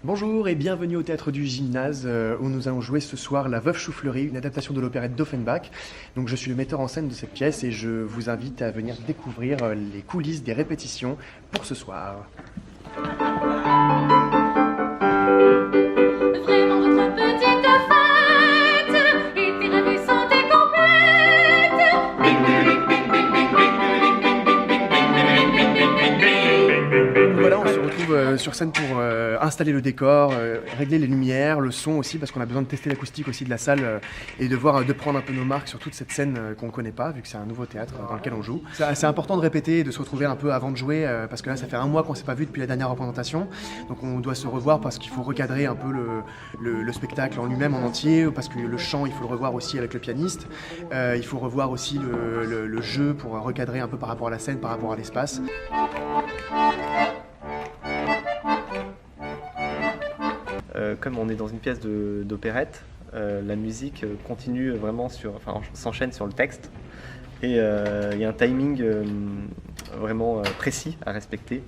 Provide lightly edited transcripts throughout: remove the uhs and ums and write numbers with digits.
Bonjour et bienvenue au Théâtre du Gymnase où nous allons jouer ce soir La Veuve Choufleurie, une adaptation de l'opérette d'Offenbach. Donc je suis le metteur en scène de cette pièce et je vous invite à venir découvrir les coulisses des répétitions pour ce soir. Vraiment votre petite fête était ravissante et complète. Voilà, on se retrouve sur scène pour installer le décor, régler les lumières, le son aussi, parce qu'on a besoin de tester l'acoustique aussi de la salle et de prendre un peu nos marques sur toute cette scène qu'on ne connaît pas, vu que c'est un nouveau théâtre dans lequel on joue. C'est important de répéter et de se retrouver un peu avant de jouer, parce que là, ça fait un mois qu'on ne s'est pas vu depuis la dernière représentation. Donc on doit se revoir parce qu'il faut recadrer un peu le spectacle en lui-même, en entier, parce que le chant, il faut le revoir aussi avec le pianiste. Il faut revoir aussi le jeu pour recadrer un peu par rapport à la scène, par rapport à l'espace. Comme on est dans une pièce d'opérette, la musique continue vraiment s'enchaîne sur le texte et il y a un timing vraiment précis à respecter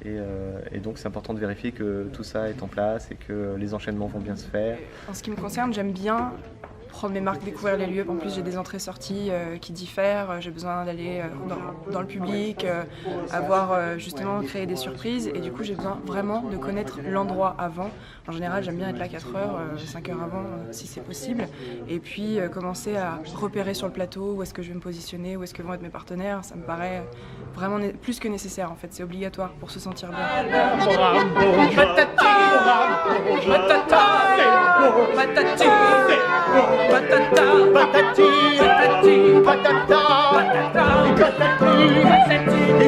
et donc c'est important de vérifier que tout ça est en place et que les enchaînements vont bien se faire. En ce qui me concerne, j'aime bien prendre mes marques, découvrir les lieux. En plus, j'ai des entrées-sorties qui diffèrent. J'ai besoin d'aller dans le public, avoir justement créé des surprises. Et du coup, j'ai besoin vraiment de connaître l'endroit avant. En général, j'aime bien être là 4 heures, 5 heures avant, si c'est possible. Et puis, commencer à repérer sur le plateau où est-ce que je vais me positionner, où est-ce que vont être mes partenaires. Ça me paraît vraiment plus que nécessaire, en fait. C'est obligatoire pour se sentir bien. Patati, patati, patata, patati, patati, patati.